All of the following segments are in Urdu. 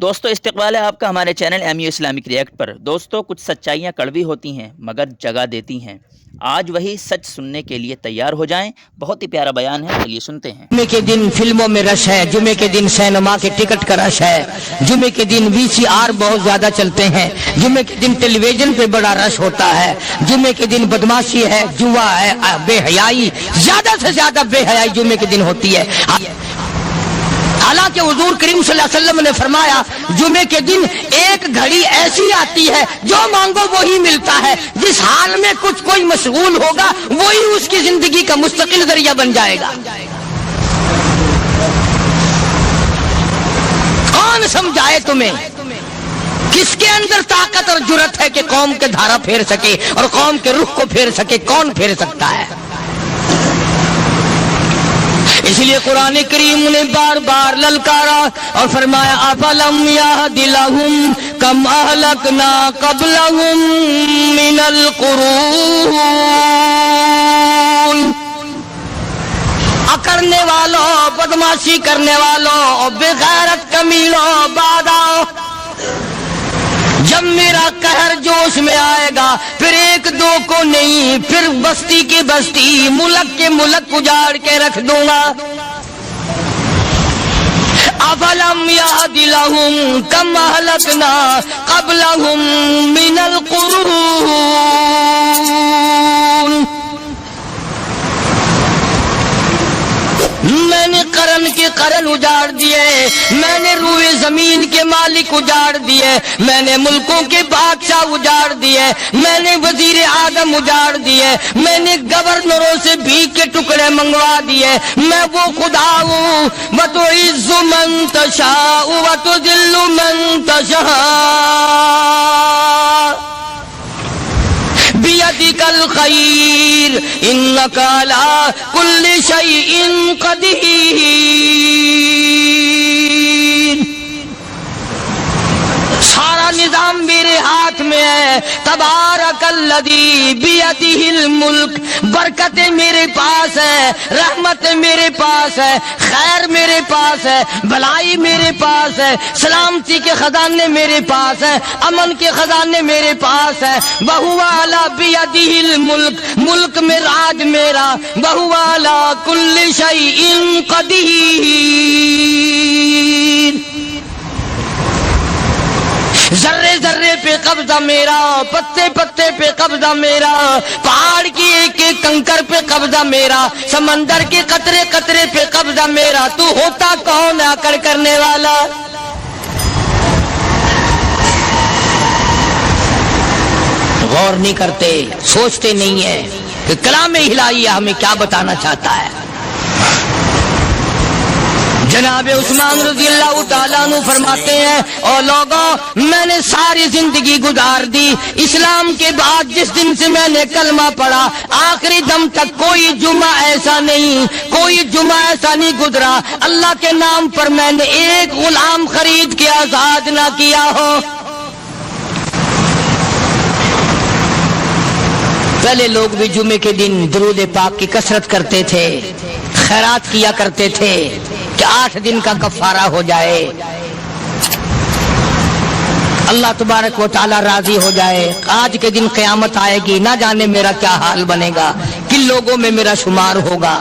دوستو استقبال ہے آپ کا ہمارے چینل MU اسلامک ریئیکٹ پر۔ دوستو کچھ سچائیاں کڑوی ہوتی ہیں مگر جگہ دیتی ہیں، آج وہی سچ سننے کے لیے تیار ہو جائیں۔ بہت ہی پیارا بیان ہے، چلیے سنتے ہیں۔ جمعے کے دن فلموں میں رش ہے، جمعے کے دن سینما کے ٹکٹ کا رش ہے، جمعے کے دن VCR بہت زیادہ چلتے ہیں، جمعے کے دن ٹیلی ویژن پہ بڑا رش ہوتا ہے، جمعے کے دن بدماشی ہے، جوا ہے، بے حیائی، زیادہ سے زیادہ بے حیائی جمعے کے دن ہوتی ہے۔ حالانکہ حضور کریم صلی اللہ علیہ وسلم نے فرمایا جمعے کے دن ایک گھڑی ایسی آتی ہے جو مانگو وہی ملتا ہے، جس حال میں کچھ کوئی مشغول ہوگا وہی اس کی زندگی کا مستقل ذریعہ بن جائے گا۔ کون سمجھائے تمہیں کس کے اندر طاقت اور جرت ہے کہ قوم کے دھارا پھیر سکے اور قوم کے رخ کو پھیر سکے؟ کون پھیر سکتا ہے؟ اس لیے قرآن کریم نے بار بار للکارا اور فرمایا افلم یہد لہم کم اہلکنا قبلہم من القرون، اکڑنے والوں، بدماشی کرنے والوں، بے غیرت کمینوں، باداؤ، جب میرا قہر جوش میں آئے گا پھر ایک دو کو نہیں، پھر بستی کی بستی، ملک کے ملک اجاڑ کے رکھ دوں گا۔ افلم یہد لہم کم اہلکنا قبلہم من القرون، میں نے قرن کے قرن اجاڑ دیے، میں نے روئے زمین کے مالک اجاڑ دیے، میں نے ملکوں کے بادشاہ اجاڑ دیے، میں نے وزیر اعظم اجاڑ دیے، میں نے گورنروں سے بھیک کے ٹکڑے منگوا دیے۔ میں وہ خدا ہوں وَتُعِزُّ مَن تَشَاءُ وَتُذِلُّ مَن تَشَاءُ بِيَدِكَ الْخَيْرُ إِنَّكَ عَلَى كُلِّ شَيْءٍ قَدِيرٌ۔ سارا نظام میرے ہاتھ میں ہے، تبارک الذی بیدہ الملک، برکتیں میرے پاس ہے، رحمت میرے پاس ہے، خیر میرے پاس ہے، بھلائی میرے پاس ہے، سلامتی کے خزانے میرے پاس ہے، امن کے خزانے میرے پاس ہے۔ وہو علی بیدہ الملک، ملک میں راج میرا، وہو علی کل شیء قدیر، ذرے ذرے پہ قبضہ میرا، پتے پتے پہ قبضہ میرا، پہاڑ کی ایک ایک کنکر پہ قبضہ میرا، سمندر کے قطرے قطرے پہ قبضہ میرا۔ تو ہوتا کون ہے آکڑ کرنے والا؟ غور نہیں کرتے، سوچتے نہیں ہیں کہ کلام الہیہ ہمیں کیا بتانا چاہتا ہے۔ جناب عثمان رضی اللہ تعالیٰ عنہ فرماتے ہیں اور لوگوں، میں نے ساری زندگی گزار دی، اسلام کے بعد جس دن سے میں نے کلمہ پڑھا آخری دم تک کوئی جمعہ ایسا نہیں، کوئی جمعہ ایسا نہیں گزرا اللہ کے نام پر میں نے ایک غلام خرید کے آزاد نہ کیا ہو۔ پہلے لوگ بھی جمعے کے دن درود پاک کی کثرت کرتے تھے، خیرات کیا کرتے تھے کہ 8 دن کا کفارہ ہو جائے، اللہ تبارک و تعالی راضی ہو جائے۔ آج کے دن قیامت آئے گی، نہ جانے میرا کیا حال بنے گا، کن لوگوں میں میرا شمار ہوگا۔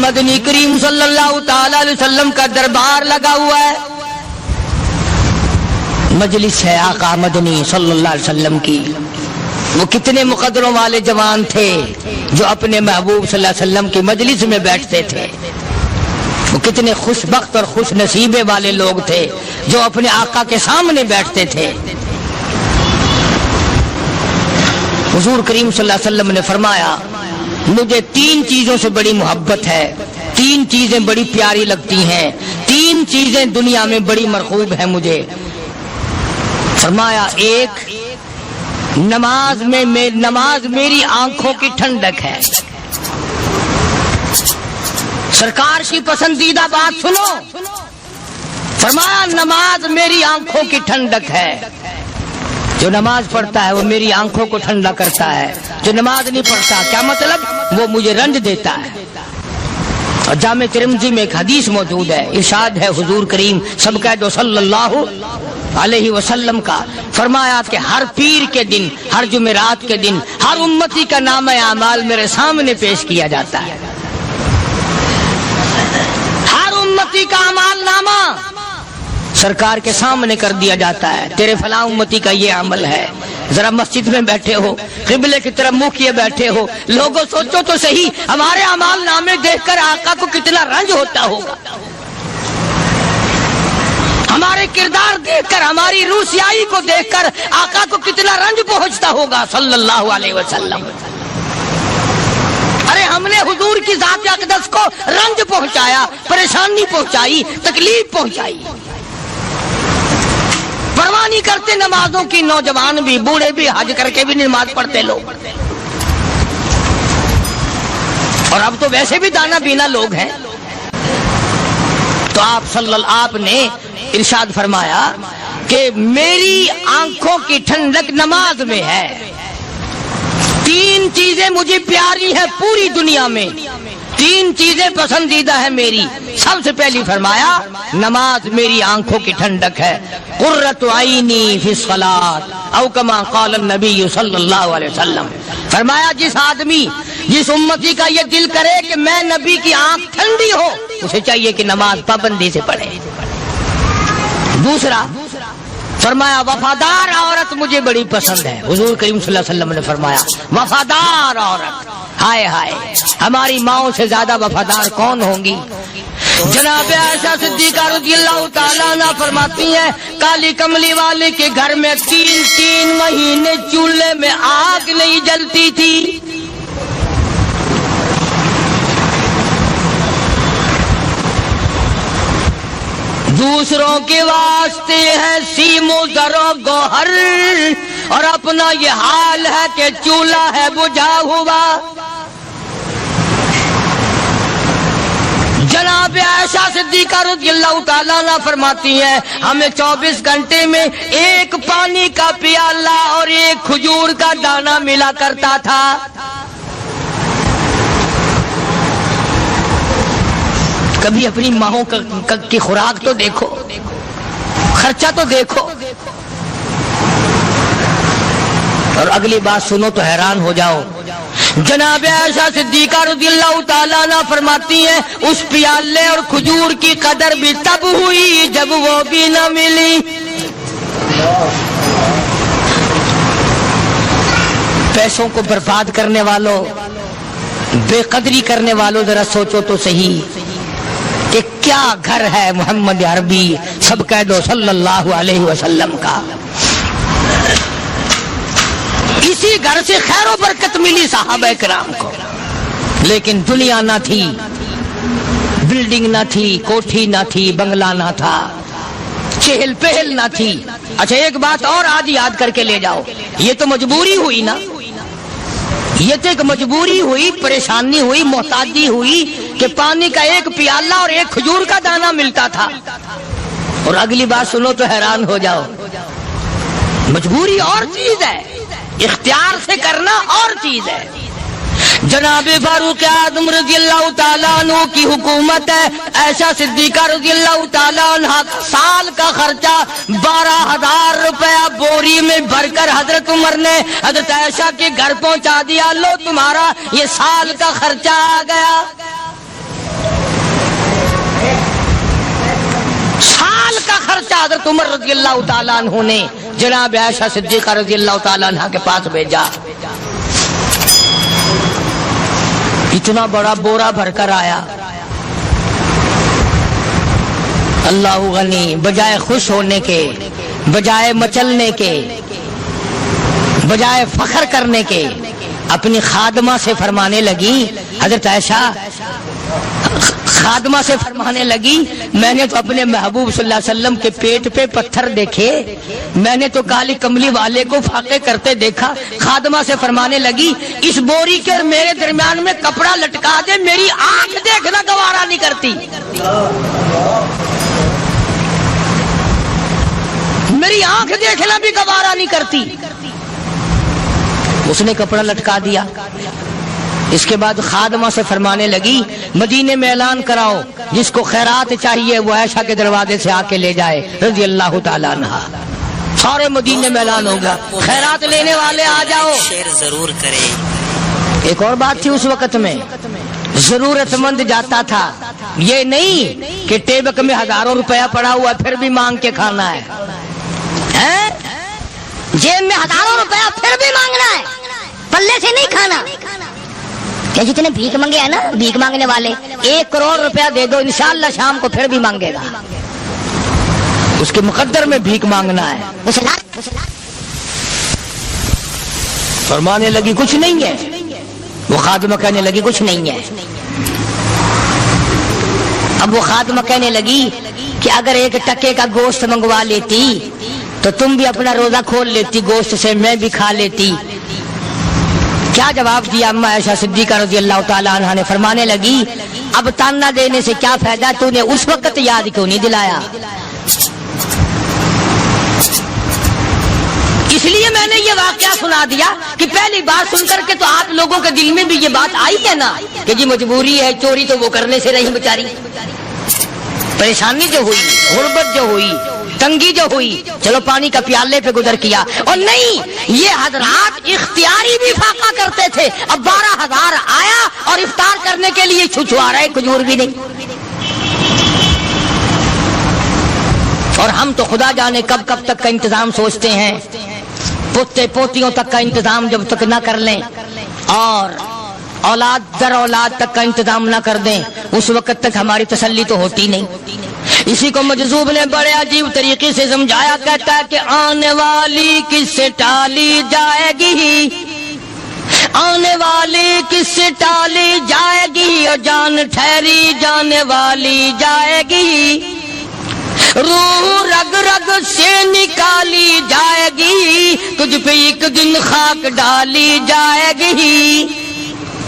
مدنی کریم صلی اللہ تعالی علیہ وسلم کا دربار لگا ہوا ہے، مجلس ہے آقا مدنی صلی اللہ علیہ وسلم کی۔ وہ کتنے مقدروں والے جوان تھے جو اپنے محبوب صلی اللہ علیہ وسلم کی مجلس میں بیٹھتے تھے، وہ کتنے خوش بخت اور خوش نصیبے والے لوگ تھے جو اپنے آقا کے سامنے بیٹھتے تھے۔ حضور کریم صلی اللہ علیہ وسلم نے فرمایا مجھے 3 چیزوں سے بڑی محبت ہے، 3 چیزیں بڑی پیاری لگتی ہیں، 3 چیزیں دنیا میں بڑی مرغوب ہیں مجھے۔ فرمایا ایک، نماز میری آنکھوں کی ٹھنڈک ہے۔ سرکار کی پسندیدہ بات سنو، فرمایا نماز میری آنکھوں کی ٹھنڈک ہے۔ جو نماز پڑھتا ہے وہ میری آنکھوں کو ٹھنڈا کرتا ہے، جو نماز نہیں پڑھتا کیا مطلب؟ وہ مجھے رنج دیتا ہے۔ اور جامع ترمذی میں ایک حدیث موجود ہے، ارشاد ہے حضور کریم سب کہہ دو صلی اللہ علیہ وسلم کا، فرمایا کہ ہر پیر کے دن، ہر جمعرات کے دن ہر امتی کا نامہ اعمال میرے سامنے پیش کیا جاتا ہے، ہر امتی کا اعمال نامہ سرکار کے سامنے کر دیا جاتا ہے، تیرے فلاں امتی کا یہ عمل ہے، ذرا مسجد میں بیٹھے ہو، قبلے کی طرف منہ کیے بیٹھے ہو، لوگوں سوچو تو صحیح ہمارے اعمال نامے دیکھ کر آقا کو کتنا رنج ہوتا ہوگا، ہمارے کردار دیکھ کر، ہماری روح سیاہی کو دیکھ کر آقا کو کتنا رنج پہنچتا ہوگا صلی اللہ علیہ وسلم۔ ارے ہم نے حضور کی ذات اقدس کو رنج پہنچایا، پریشانی پہنچائی، تکلیف پہنچائی، پرواہ نہیں کرتے نمازوں کی، نوجوان بھی، بوڑھے بھی، حج کر کے بھی نماز پڑھتے لوگ، اور اب تو ویسے بھی دانا بینا لوگ ہیں۔ تو آپ نے ارشاد فرمایا کہ میری آنکھوں کی ٹھنڈک نماز میں ہے، تین چیزیں مجھے پیاری ہیں پوری دنیا میں، تین چیزیں پسندیدہ ہیں میری، سب سے پہلی فرمایا نماز میری آنکھوں کی ٹھنڈک ہے، قرۃ عینی فی الصلاۃ او کما قال النبی صلی اللہ علیہ وسلم، فرمایا جس آدمی، جس امتی کا یہ دل کرے کہ میں نبی کی آنکھ ٹھنڈی ہو، اسے چاہیے کہ نماز پابندی سے پڑھے۔ دوسرا فرمایا وفادار عورت مجھے بڑی پسند ہے، حضور کریم صلی اللہ علیہ وسلم نے فرمایا وفادار عورت، ہائے ہائے ہماری ماؤں سے زیادہ وفادار کون ہوں گی؟ جناب عائشہ صدیقہ رضی اللہ تعالیٰ عنہ فرماتی ہیں کالی کملی والے کے گھر میں 3 مہینے چولہے میں آگ نہیں جلتی تھی، دوسروں کے واسطے ہے سیم و زر و گوہر، اور اپنا یہ حال ہے کہ چولہا ہے بجھا ہوا۔ جناب عائشہ صدیقہ رضی اللہ تعالیٰ عنہ فرماتی ہیں ہمیں 24 گھنٹے میں ایک پانی کا پیالہ اور ایک کھجور کا دانہ ملا کرتا تھا۔ کبھی اپنی ماہوں کی خوراک تو دیکھو، خرچہ تو دیکھو، اور اگلی بات سنو تو حیران ہو جاؤ۔ جناب عائشہ صدیقہ رضی اللہ تعالیٰ عنہ فرماتی ہیں اس پیالے اور کھجور کی قدر بھی تب ہوئی جب وہ بھی نہ ملی۔ پیسوں کو برباد کرنے والوں، بے قدری کرنے والوں، ذرا سوچو تو صحیح کہ کیا گھر ہے محمد عربی سب کہہ دو صلی اللہ علیہ وسلم کا۔ اسی گھر سے خیر و برکت ملی صحابہ کرام کو، لیکن دنیا نہ تھی، بلڈنگ نہ تھی، کوٹھی نہ تھی، بنگلہ نہ تھا، چہل پہل نہ تھی۔ اچھا ایک بات اور آج یاد کر کے لے جاؤ، یہ تو مجبوری ہوئی نا، یہ تو ایک مجبوری ہوئی، پریشانی ہوئی، محتاجی ہوئی کہ پانی کا ایک پیالہ اور ایک کھجور کا دانہ ملتا تھا۔ اور اگلی بات سنو تو حیران ہو جاؤ، مجبوری اور چیز ہے، اختیار سے کرنا اور چیز ہے۔ جناب فاروق اعظم رضی اللہ تعالیٰ عنہ کی حکومت ہے، عائشہ صدیقہ رضی اللہ تعالیٰ عنہ سال کا خرچہ 12,000 روپیہ بوری میں بھر کر حضرت عمر نے حضرت عائشہ کے گھر پہنچا دیا، لو تمہارا یہ سال کا خرچہ آ گیا۔ سال کا خرچہ حضرت عمر رضی اللہ تعالیٰ عنہ نے جناب عائشہ صدیقہ رضی اللہ تعالیٰ عنہ کے پاس بھیجا۔ اتنا بڑا بورا بھر کر آیا۔ اللہ غنی، بجائے خوش ہونے کے، بجائے مچلنے کے، بجائے فخر کرنے کے، اپنی خادمہ سے فرمانے لگی، حضرت عائشہ خادمہ سے فرمانے لگی میں نے تو اپنے محبوب صلی اللہ علیہ وسلم کے پیٹ پہ پتھر دیکھے، میں نے تو کالی کملی والے کو فاقے کرتے دیکھا۔ خادمہ سے فرمانے لگی اس بوری کے اور میرے درمیان میں کپڑا لٹکا دے، میری آنکھ دیکھنا گوارا نہیں کرتی، میری آنکھ دیکھنا بھی گوارا نہیں کرتی۔ اس نے کپڑا لٹکا دیا، اس کے بعد خادمہ سے فرمانے لگی مدینے میں اعلان کراؤ جس کو خیرات چاہیے وہ عائشہ کے دروازے سے آ کے لے جائے رضی اللہ تعالیٰ عنہ. سارے مدینے میں اعلان ہوگا خیرات لینے والے آ جاؤ. شیئر ضرور کریں. ایک اور بات تھی اس وقت میں، ضرورت مند جاتا تھا، یہ نہیں کہ ٹیبک میں ہزاروں روپیہ پڑا ہوا پھر بھی مانگ کے کھانا ہے، جیب میں ہزاروں روپیہ پھر بھی مانگنا ہے، پلے سے نہیں کھانا. کہ جتنے بھیک مانگے ہیں نا بھیک مانگنے والے، 1 کروڑ روپیہ دے دو انشاءاللہ شام کو پھر بھی مانگے گا. اس کے مقدر میں بھیک مانگنا ہے. فرمانے لگی کچھ نہیں ہے. وہ خادمہ کہنے لگی کچھ نہیں ہے. اب وہ خادمہ کہنے لگی کہ اگر 1 ٹکے کا گوشت منگوا لیتی تو تم بھی اپنا روزہ کھول لیتی گوشت سے، میں بھی کھا لیتی. کیا جواب دیا اما عائشہ صدیقہ رضی اللہ تعالی عنہا نے؟ فرمانے لگی اب تانا دینے سے کیا فائدہ، تو نے اس وقت یاد کیوں نہیں دلایا؟ اس لیے میں نے یہ واقعہ سنا دیا کہ پہلی بات سن کر کے تو آپ لوگوں کے دل میں بھی یہ بات آئی ہے نا کہ جی مجبوری ہے، چوری تو وہ کرنے سے رہی بیچاری، پریشانی جو ہوئی، غربت جو ہوئی، تنگی جو ہوئی، چلو پانی کا پیالے پہ گزر کیا. اور نہیں، یہ حضرات اختیاری بھی فاقہ کرتے تھے. اب 12,000 آیا اور افطار کرنے کے لیے چھچوا رہے، کھجور بھی نہیں. اور ہم تو خدا جانے کب کب تک کا انتظام سوچتے ہیں، پوتے پوتیوں تک کا انتظام جب تک نہ کر لیں اور اولاد در اولاد تک کا انتظام نہ کر دیں اس وقت تک ہماری تسلی تو ہوتی نہیں. اسی کو مجذوب نے بڑے عجیب طریقے سے سمجھایا، کہتا ہے کہ آنے والی کس سے ٹالی جائے گی، آنے والی کس سے ٹالی جائے گی، اور جان ٹھہری جانے والی جائے گی، روح رگ رگ سے نکالی جائے گی، تجھ پہ ایک دن خاک ڈالی جائے گی.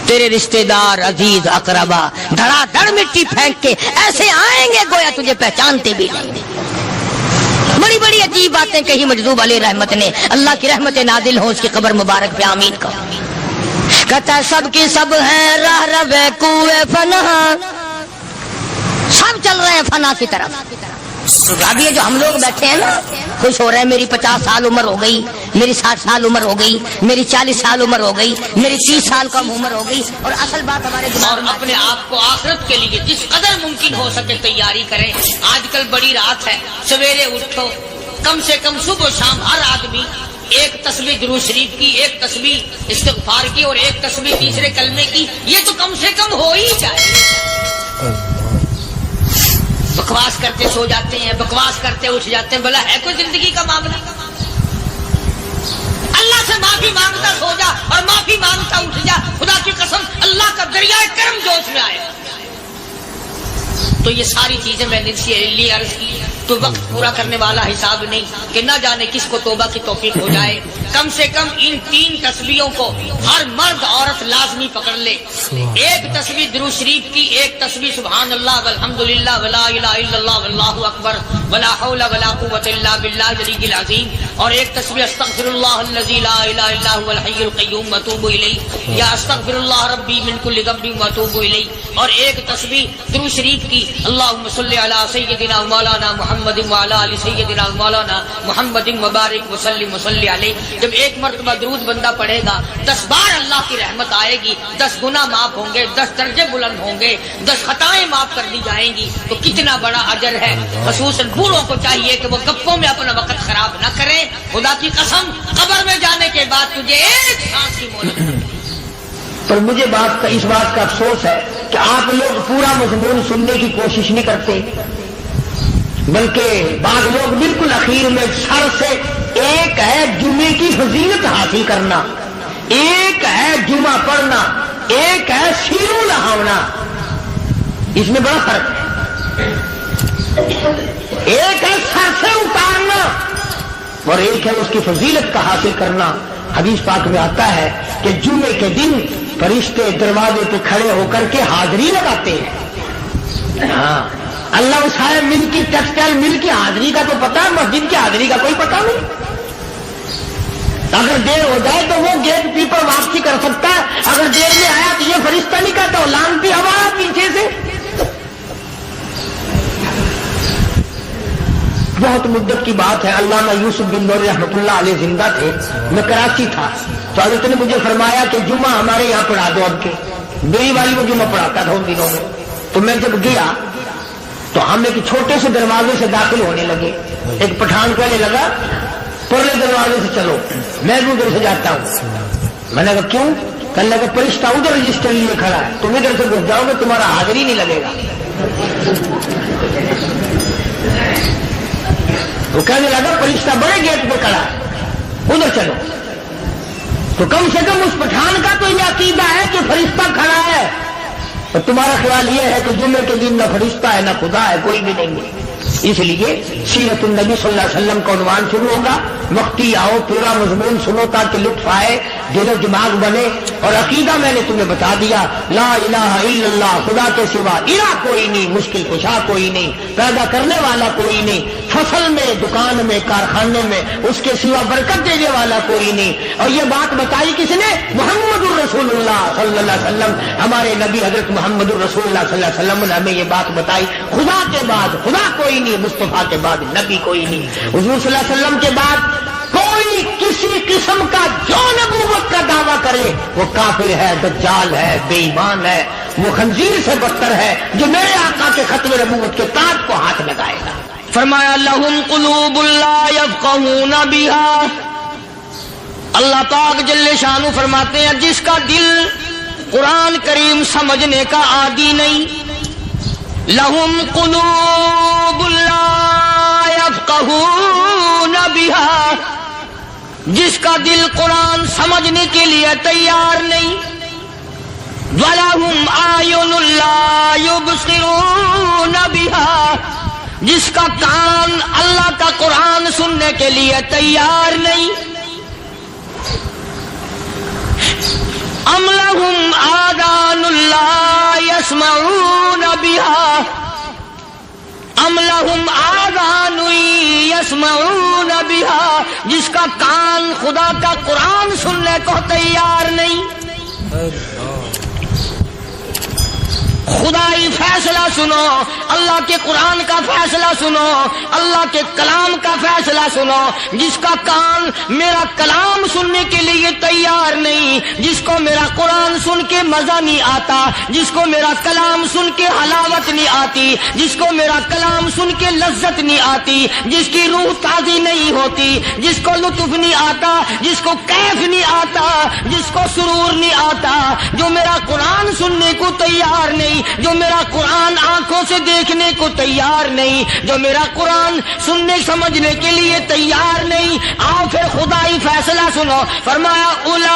تیرے رشتہ دار عزیز اقربا دھڑا دھڑ مٹی پھینک کے ایسے آئیں گے گویا تجھے پہچانتے بھی نہیں. بڑی بڑی عجیب باتیں کہی مجذوب علیہ رحمت نے. اللہ کی رحمت نازل ہو اس کی قبر مبارک پہ آمین کا. کہتا ہے سب کی سب ہیں راہ روے کوئے فنا، سب چل رہے ہیں فنا کی طرف. اب یہ جو ہم لوگ بیٹھے ہیں نا خوش ہو رہے ہیں، میری 50 سال عمر ہو گئی، میری 60 سال عمر ہو گئی، میری 40 سال عمر ہو گئی، میری 30 سال کم عمر ہو گئی. اور اصل بات ہمارے دماغ میں اپنے آپ کو آخرت کے لیے جس قدر ممکن ہو سکے تیاری کریں. آج کل بڑی رات ہے، سویرے اٹھو، کم سے کم صبح و شام ہر آدمی 1 تسبیح درود شریف کی، 1 تسبیح استغفار کی اور 1 تسبیح تیسرے کلمے کی. یہ تو کم سے کم ہو ہی جائے. بکواس کرتے سو جاتے ہیں، بکواس کرتے اٹھ جاتے ہیں. بھلا ہے کوئی زندگی کا معاملہ؟ اللہ سے معافی مانگتا سو جا اور معافی مانگتا اٹھ جا. خدا کی قسم اللہ کا دریائے کرم جوش میں آئے. تو یہ ساری چیزیں میں نے لیے عرض کی. تو وقت پورا کرنے والا حساب نہیں کہ نہ جانے کس کو توبہ کی توفیق ہو جائے. کم سے کم ان 3 تسبیحوں کو ہر مرد عورت لازمی پکڑ لے. 1 تسبیح درود شریف کی، 1 تسبیح سبحان اللہ والحمدللہ ولا الہ الا اللہ واللہ اکبر ولا حول ولا قوۃ الا باللہ العلی العظیم، اور 1 تسبیح استغفر اللہ الذی لا الہ الا هو الحی القیوم واتوب الیہ، یا استغفر اللہ ربی من کل ذنب واتوب الیہ، اور 1 تسبیح درود شریف کی اللہم صلی علی سیدنا مولانا محمد وعلی آل سیدنا مولانا محمد مبارک وسلم وصلی علیہ. جب 1 مرتبہ درود بندہ پڑھے گا 10 بار اللہ کی رحمت آئے گی، 10 گناہ معاف ہوں گے، 10 درجے بلند ہوں گے، 10 خطائیں معاف کر دی جائیں گی. تو کتنا بڑا اجر ہے. خصوصاً بوڑھوں کو چاہیے کہ وہ گپوں میں اپنا وقت خراب نہ کریں. خدا کی قسم قبر میں جانے کے بعد تجھے 1 سانس کی مہلت ملے. پر مجھے اس بات کا افسوس ہے کہ آپ لوگ پورا مضمون سننے کی کوشش نہیں کرتے، بلکہ بعض لوگ بالکل اخیر میں سر سے. ایک ہے جمعے کی فضیلت حاصل کرنا، ایک ہے جمعہ پڑھنا، ایک ہے سیرو نہانا. اس میں بڑا فرق ہے. ایک ہے سر سے اتارنا اور ایک ہے اس کی فضیلت کا حاصل کرنا. حدیث پاک میں آتا ہے کہ جمعے کے دن فرشتے دروازے پہ کھڑے ہو کر کے حاضری لگاتے ہیں. ہاں، اللہ صاحب مل کی ٹیکسٹائل مل کی حاضری کا تو پتا ہے، مسجد کی حاضری کا کوئی پتا نہیں. اگر دیر ہو جائے تو وہ گیٹ کیپر واپسی کر سکتا ہے، اگر دیر میں آیا تو یہ فرشتہ نہیں کہتا، وہ لانتی ہوا پیچھے سے۔ بہت مدت کی بات ہے، علامہ یوسف بن نور رحمۃ اللہ علیہ زندہ تھے، میں کراچی تھا، تو حضرت نے مجھے فرمایا کہ جمعہ ہمارے یہاں پڑھا دو اب کے، میری والی وہ جمعہ پڑھاتا تھا ان دنوں میں۔ تو میں جب گیا تو ہم ایک چھوٹے سے دروازے سے داخل ہونے لگے، ایک پٹھان کہنے لگا پرلے دروازے سے چلو، میں بھی ادھر سے جاتا ہوں۔ میں نے کہا کیوں؟ کہنے لگا فرشتہ ادھر رجسٹر لیے کھڑا ہے، تم ادھر سے گھس جاؤ گے تمہارا حاضر ہی نہیں لگے گا۔ وہ کہنے لگا فرشتہ بڑے گیٹ پہ کھڑا ہے، ادھر چلو۔ تو کم سے کم اس پٹھان کا تو یہ عقیدہ ہے کہ فرشتہ کھڑا ہے، اور تمہارا خیال یہ ہے کہ جمعے کے دن نہ فرشتہ ہے نہ خدا ہے، کوئی بھی نہیں ہے۔ اس لیے سیرت النبی صلی اللہ علیہ وسلم کا عنوان شروع ہوگا، وقتی آؤ پورا مضمون سنو تاکہ لطف آئے، دل و دماغ بنے۔ اور عقیدہ میں نے تمہیں بتا دیا، لا الہ الا اللہ، خدا کے سوا الہ کوئی نہیں، مشکل کشا کوئی نہیں، پیدا کرنے والا کوئی نہیں، فصل میں دکان میں کارخانے میں اس کے سوا برکت دینے والا کوئی نہیں۔ اور یہ بات بتائی کس نے؟ محمد الرسول اللہ صلی اللہ علیہ وسلم، ہمارے نبی حضرت محمد الرسول اللہ صلی اللہ علیہ وسلم نے ہمیں یہ بات بتائی، خدا کے بعد خدا کوئی نہیں، مصطفیٰ کے بعد نبی کوئی نہیں، حضور صلی اللہ علیہ وسلم کے بعد کوئی کسی قسم کا جو نبوت کا دعویٰ کرے وہ کافر ہے، دجال ہے، بے ایمان ہے، وہ خنزیر سے بدتر ہے جو میرے آقا کے ختم نبوت کے تاج کو ہاتھ لگائے گا۔ فرمایا لہم قلوب لا یفقہون بہا، اللہ پاک جل شانہ فرماتے ہیں جس کا دل قرآن کریم سمجھنے کا عادی نہیں، لہم قلوب لا یفقہون بہا، جس کا دل قرآن سمجھنے کے لیے تیار نہیں، وَلَهُمْ أَعْيُنٌ لَا يُبْصِرُونَ بِهَا، جس کا کان اللہ کا قرآن سننے کے لیے تیار نہیں، أَمْ لَهُمْ آذَانٌ لَا يَسْمَعُونَ بِهَا، أَمْ لَهُمْ آذَانٌ يَسْمَعُونَ بِهَا، جس کا کان خدا کا قرآن سننے کو تیار نہیں۔ خدائی فیصلہ سنو، اللہ کے قرآن کا فیصلہ سنو، اللہ کے کلام کا فیصلہ سنو، جس کا کان میرا کلام سننے کے لیے تیار نہیں، جس کو میرا قرآن سن کے مزہ نہیں آتا، جس کو میرا کلام سن کے حلاوت نہیں آتی، جس کو میرا کلام سن کے لذت نہیں آتی، جس کی روح تازی نہیں ہوتی، جس کو لطف نہیں آتا، جس کو کیف نہیں آتا، جس کو سرور نہیں آتا، جو میرا قرآن سننے کو تیار نہیں، جو میرا قرآن آنکھوں سے دیکھنے کو تیار نہیں، جو میرا قرآن سننے سمجھنے کے لیے تیار نہیں، آؤ پھر خدائی فیصلہ سنو۔ فرمایا اولئک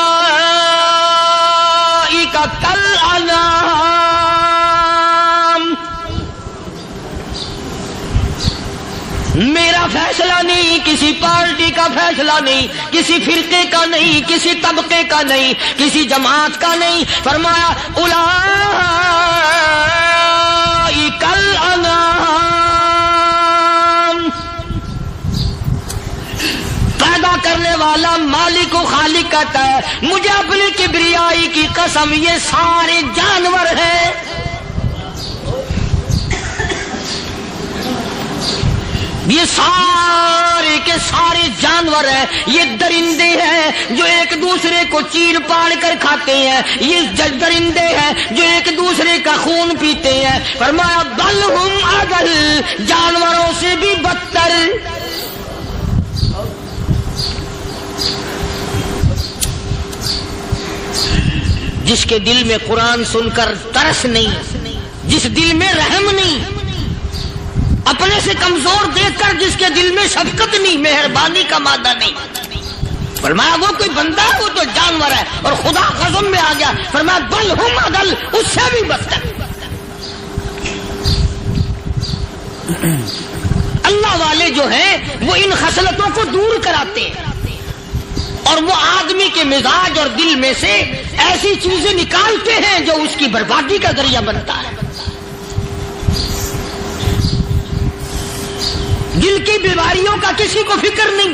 کالانعام، میرا فیصلہ نہیں، کسی پارٹی کا فیصلہ نہیں، کسی فرقے کا نہیں، کسی طبقے کا نہیں، کسی جماعت کا نہیں۔ فرمایا اولئک الانعام، پیدا کرنے والا مالک و خالق کہتا ہے مجھے اپنی کبریائی کی قسم یہ سارے جانور ہیں، یہ سارے کے سارے جانور ہیں، یہ درندے ہیں جو ایک دوسرے کو چیر پاڑ کر کھاتے ہیں، یہ درندے ہیں جو ایک دوسرے کا خون پیتے ہیں۔ فرمایا بل ہم اضل، جانوروں سے بھی بدتر۔ جس کے دل میں قرآن سن کر ترس نہیں، جس دل میں رحم نہیں، اپنے سے کمزور دیکھ کر جس کے دل میں شفقت نہیں، مہربانی کا مادہ نہیں، فرمایا وہ کوئی بندہ ہے، وہ تو جانور ہے۔ اور خدا قسم میں آ گیا، فرمایا بل ہم اضل، اس سے بھی بدتر۔ اللہ والے جو ہیں وہ ان خصلتوں کو دور کراتے ہیں، اور وہ آدمی کے مزاج اور دل میں سے ایسی چیزیں نکالتے ہیں جو اس کی بربادی کا ذریعہ بنتا ہے۔ دل کی بیماریوں کا کسی کو فکر نہیں،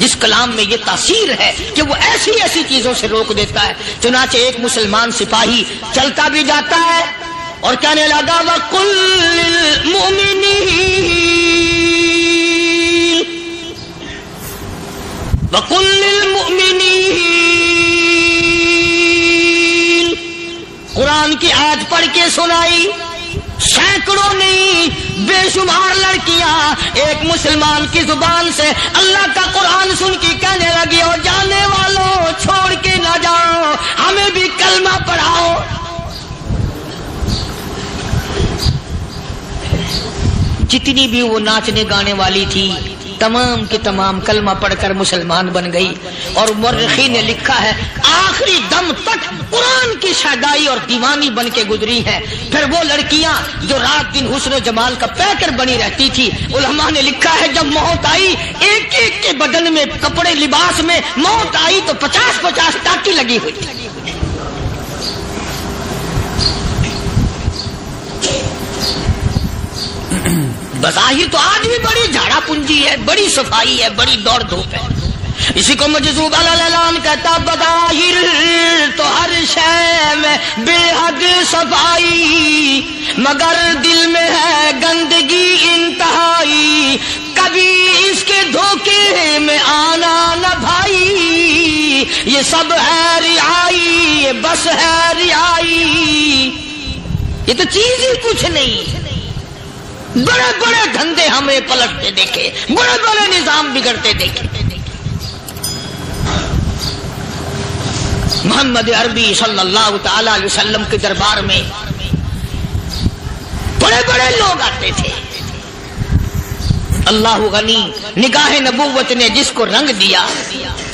جس کلام میں یہ تاثیر ہے کہ وہ ایسی ایسی چیزوں سے روک دیتا ہے. چنانچہ ایک مسلمان سپاہی چلتا بھی جاتا ہے اور کہنے لگا وَقُلْ لِلْمُؤْمِنِينَ قرآن کی آیت پڑھ کے سنائی. سینکڑوں نہیں بے شمار لڑکیاں ایک مسلمان کی زبان سے اللہ کا قرآن سن کے کہنے لگی اور جانے والوں چھوڑ کے نہ جاؤ، ہمیں بھی کلمہ پڑھاؤ. جتنی بھی وہ ناچنے گانے والی تھی تمام کی تمام کلمہ پڑھ کر مسلمان بن گئی. اور مورخین نے لکھا ہے آخری دم تک قرآن کی شیدائی اور دیوانی بن کے گزری ہیں. پھر وہ لڑکیاں جو رات دن حسن و جمال کا پیکر بنی رہتی تھی، علماء نے لکھا ہے جب موت آئی ایک ایک کے بدن میں کپڑے لباس میں موت آئی تو 50-50 ٹاکی لگی ہوئی تھی. بظاہر تو آج بھی بڑی جھاڑا پنجی ہے، بڑی صفائی ہے، بڑی دوڑ دھوپ ہے. اسی کو مجذوب الاعلان کہتا بظاہر تو ہر شے میں بے حد صفائی، مگر دل میں ہے گندگی انتہائی، کبھی اس کے دھوکے میں آنا نہ بھائی، یہ سب ہے رعائی، یہ بس ہے رعائی. یہ تو چیز ہی کچھ نہیں. بڑے بڑے دھندے ہمیں پلٹتے دیکھے، بڑے بڑے نظام بگڑتے دیکھے. محمد عربی صلی اللہ تعالی علیہ وسلم کے دربار میں بڑے بڑے لوگ آتے تھے. اللہ غنی، نگاہ نبوت نے جس کو رنگ دیا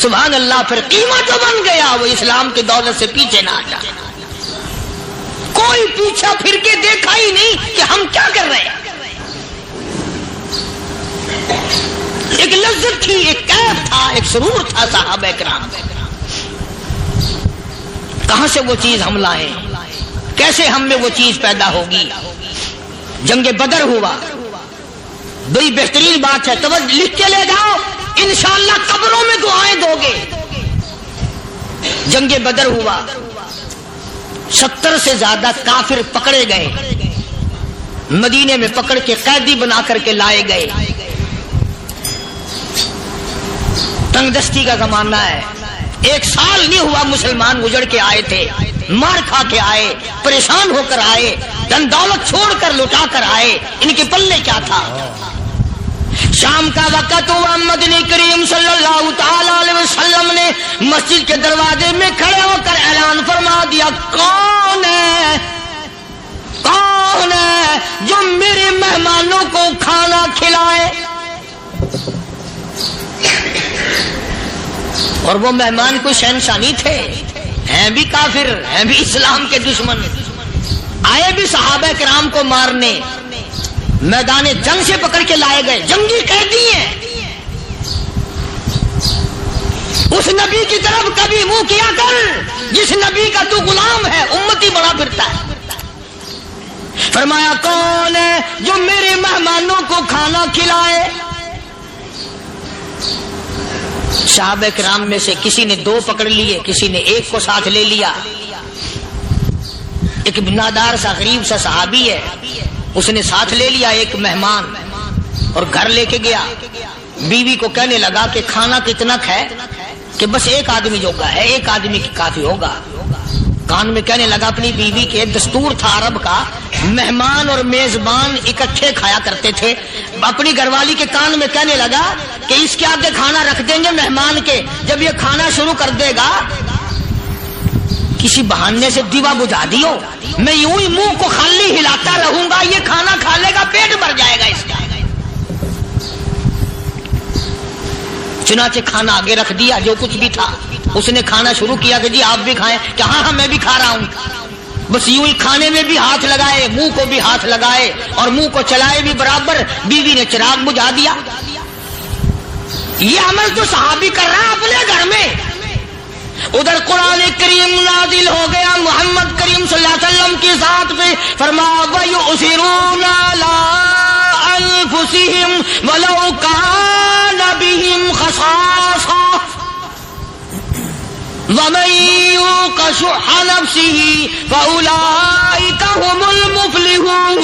سبحان اللہ، پھر قیمت تو بن گیا، وہ اسلام کی دولت سے پیچھے نہ ہٹا. کوئی پیچھا پھر کے دیکھا ہی نہیں کہ ہم کیا کر رہے ہیں. ایک لذت تھی، ایک کیف تھا، ایک سرور تھا صحابہ کرام. کہاں سے وہ چیز ہم لائیں، کیسے ہم میں وہ چیز پیدا ہوگی. جنگ بدر ہوا، بڑی بہترین بات ہے، توجہ لکھ کے لے جاؤ، انشاءاللہ قبروں میں دعائیں دو گے. جنگ بدر ہوا، 70 سے زیادہ کافر پکڑے گئے، مدینے میں پکڑ کے قیدی بنا کر کے لائے گئے. تنگ دستی کا زمانہ ہے، 1 سال نہیں ہوا مسلمان اجڑ کے آئے تھے، مار کھا کے آئے، پریشان ہو کر آئے، دن دولت چھوڑ کر لوٹا کر آئے. ان کے پلے کیا تھا. شام کا وقت ہوا، مدنی کریم صلی اللہ تعالی علیہ وسلم نے مسجد کے دروازے میں کھڑے ہو کر اعلان فرما دیا کون ہے جو میرے مہمانوں کو کھانا کھلائے. اور وہ مہمان کوئی شہنشاہ نہیں تھے، ہیں بھی کافر، ہیں بھی اسلام کے دشمن، آئے بھی صحابہ کرام کو مارنے، میدان جنگ سے پکڑ کے لائے گئے، جنگی قیدی ہیں. اس نبی کی طرف کبھی منہ کیا کر جس نبی کا تو غلام ہے، امتی بڑا پھرتا ہے. فرمایا کون ہے جو میرے مہمانوں کو کھانا کھلائے. صحابہ کرام میں سے کسی نے 2 پکڑ لیے، کسی نے 1 کو ساتھ لے لیا. ایک بنادار سا غریب سا صحابی ہے، اس نے ساتھ لے لیا ایک مہمان اور گھر لے کے گیا. بیوی کو کہنے لگا کہ کھانا کتنا ہے کہ بس 1 آدمی جوگا ہے، 1 آدمی کی کافی ہوگا. کان میں کہنے لگا اپنی بیوی کے، دستور تھا عرب کا، مہمان اور میزبان اکٹھے کھایا کرتے تھے. اپنی گھر والی کے کان میں کہنے لگا کہ اس کے آگے کھانا رکھ دیں گے مہمان کے، جب یہ کھانا شروع کر دے گا کسی بہانے سے دیوا بجھا دیو، میں یوں ہی منہ کو خالی ہلاتا رہوں گا، یہ کھانا کھا لے گا، پیٹ بھر جائے گا اس کا. چنانچہ کھانا آگے رکھ دیا، جو کچھ بھی تھا. اس نے کھانا شروع کیا کہ جی آپ بھی کھائیں، کہ ہاں میں بھی کھا رہا ہوں. بس یوں ہی کھانے میں بھی ہاتھ لگائے، منہ کو بھی ہاتھ لگائے اور منہ کو چلائے بھی برابر. بیوی نے چراغ بجھا دیا. یہ عمل تو صحابی کر رہا اپنے گھر میں. ادھر قرآن کریم نازل ہو گیا محمد کریم صلی اللہ علیہ وسلم کی ذات پہ، فرمایا وَيُؤْثِرُونَ عَلَىٰ أَنفُسِهِمْ وَلَوْ كَانَ بِهِمْ خَصَاصَةٌ وَمَن يُوقَ شُحَّ نَفْسِهِ فَأُولَٰئِكَ هُمُ الْمُفْلِحُونَ۔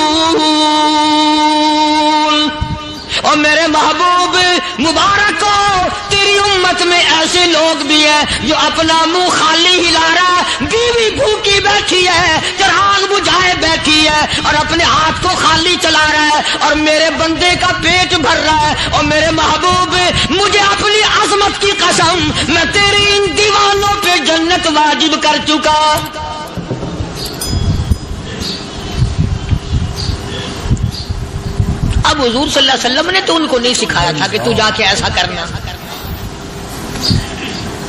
اور میرے محبوب مبارک کو تیری امت میں ایسے لوگ بھی ہیں جو اپنا منہ خالی ہلا رہا ہے، بیوی بھوکی بیٹھی ہے، چراغ بجھائے بیٹھی ہے اور اپنے ہاتھ کو خالی چلا رہا ہے اور میرے بندے کا پیٹ بھر رہا ہے۔ اور میرے محبوب مجھے اپنی عظمت کی قسم، میں تیری ان دیوانوں پہ جنت واجب کر چکا۔ اب حضور صلی اللہ علیہ وسلم نے تو ان کو نہیں سکھایا تھا کہ تو جا کے ایسا کرنا،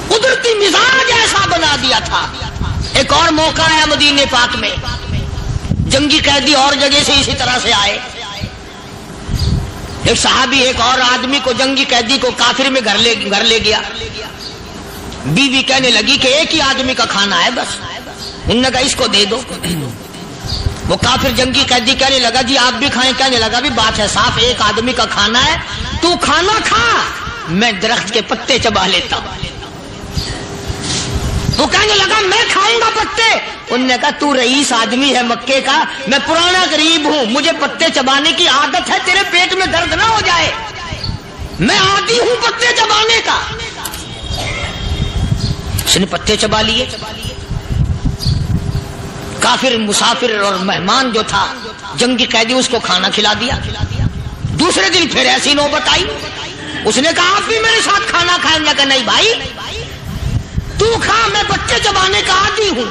قدرتی مزاج ایسا بنا دیا تھا۔ ایک اور موقع ہے مدینے پاک میں، جنگی قیدی اور جگہ سے اسی طرح سے آئے، ایک صحابی ایک اور آدمی کو جنگی قیدی کو کافر میں گھر لے گیا۔ بیوی کہنے لگی کہ ایک ہی آدمی کا کھانا ہے بس، انہوں نے کہا اس کو دے دو۔ وہ کافر جنگی قیدی کہنے لگا جی آپ بھی کھائیں، کہنے لگا بھی بات ہے صاف، ایک آدمی کا کھانا ہے، تو کھانا کھا، میں درخت کے پتے چبا لیتا ہوں۔ وہ کہنے لگا میں کھاؤں گا پتے، انہوں نے کہا تو رئیس آدمی ہے مکے کا، میں پرانا غریب ہوں، مجھے پتے چبانے کی عادت ہے، تیرے پیٹ میں درد نہ ہو جائے، میں عادی ہوں پتے چبانے کا۔ اس نے پتے چبا لیے۔ کافر مسافر اور مہمان جو تھا جنگی قیدی، اس کو کھانا کھلا دیا۔ دوسرے دن پھر ایسی نوبت آئی، اس نے کہا آپ بھی میرے ساتھ کھانا کھائیں گے؟ کہ نہیں بھائی تو کھا، میں بچے چبانے کا عادی ہوں۔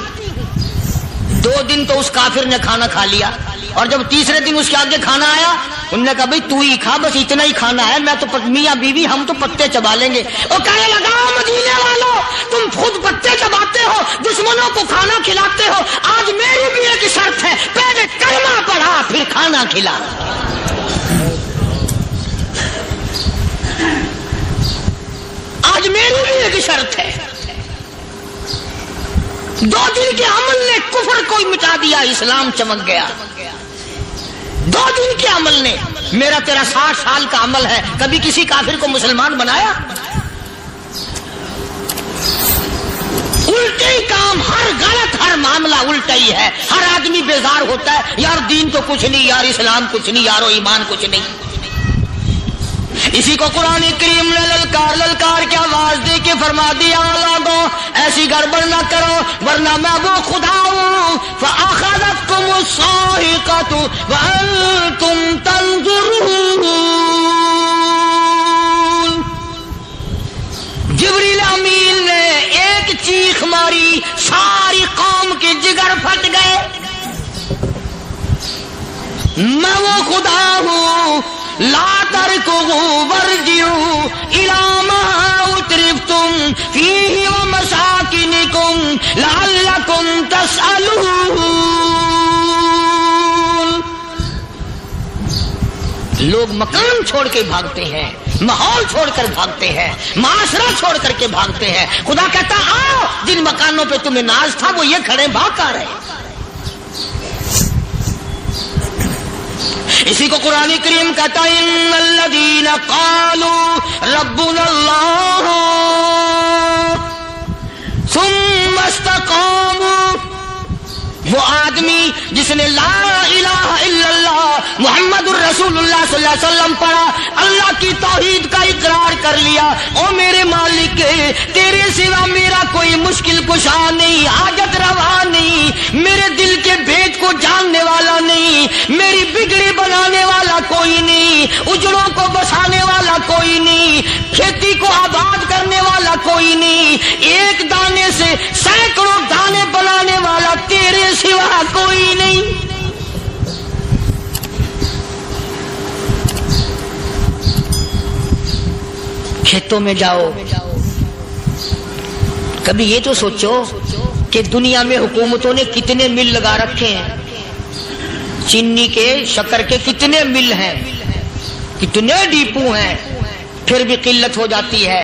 2 دن تو اس کافر نے کھانا کھا لیا، اور جب تیسرے دن اس کے آگے کھانا آیا، انہوں نے کہا بھائی تو ہی کھا، بس اتنا ہی کھانا ہے، میں تو میاں بیوی ہم تو پتے چبا لیں گے۔ اور کہنے لگا مدینے والوں تم خود پتے چباتے ہو، دشمنوں کو کھانا کھلاتے ہو، آج میری بھی ایک شرط ہے، پہلے کلمہ پڑھا پھر کھانا کھلا۔ آج میری بھی ایک شرط ہے۔ 2 دن کے عمل نے کفر کو مٹا دیا، اسلام چمک گیا۔ 2 دن کے عمل نے، میرا تیرا 60 سال کا عمل ہے، کبھی کسی کافر کو مسلمان بنایا؟ الٹے ہی کام، ہر غلط، ہر معاملہ الٹا ہی ہے۔ ہر آدمی بیزار ہوتا ہے، یار دین تو کچھ نہیں، یار اسلام کچھ نہیں، یارو ایمان کچھ نہیں۔ اسی کو قرآن کریم نے للکار کے آواز دے کے فرما دیا لوگوں ایسی گڑبڑ نہ کرو ورنہ میں وہ خدا ہوں۔ فَأَخَذَتْكُمُ الصَّاعِقَةُ وَأَنْتُمْ تَنْظُرُونَ۔ جبریل امین نے ایک چیخ ماری، ساری قوم کے جگر پھٹ گئے۔ میں وہ خدا ہوں، لا تركضوا وارجعوا إلى ما أترفتم فيه ومساكنكم لعلكم تسألون۔ لوگ مکان چھوڑ کے بھاگتے ہیں، ماحول چھوڑ کر بھاگتے ہیں، معاشرہ چھوڑ کر کے بھاگتے ہیں۔ خدا کہتا آؤ جن مکانوں پہ تمہیں ناز تھا وہ یہ کھڑے بھاگ کر رہے۔ اسی کو قرآن کریم کہتا ہے ان الذین قالوا ربنا اللہ ثم استقاموا، وہ آدمی جس نے لا الہ الا اللہ محمد الرسول اللہ صلی اللہ علیہ وسلم پڑھا، اللہ کی توحید کا اقرار کر لیا، او میرے مالک تیرے سوا میرا کوئی مشکل کشا نہیں، حاجت روا نہیں، میرے دل کے بھید کو جاننے والا نہیں، میری بگڑی بنانے والا کوئی نہیں، اجڑوں کو بسانے والا کوئی نہیں، کھیتی کو آباد کرنے والا کوئی نہیں، ایک دانے سے سینکڑوں دانے بنانے والا تیرے سوا کوئی نہیں۔ کھیتوں میں جاؤ، کبھی یہ تو سوچو کہ دنیا میں حکومتوں نے کتنے مل لگا رکھے ہیں، چینی کے، شکر کے کتنے مل ہیں، کتنے ڈیپو ہیں، پھر بھی قلت ہو جاتی ہے۔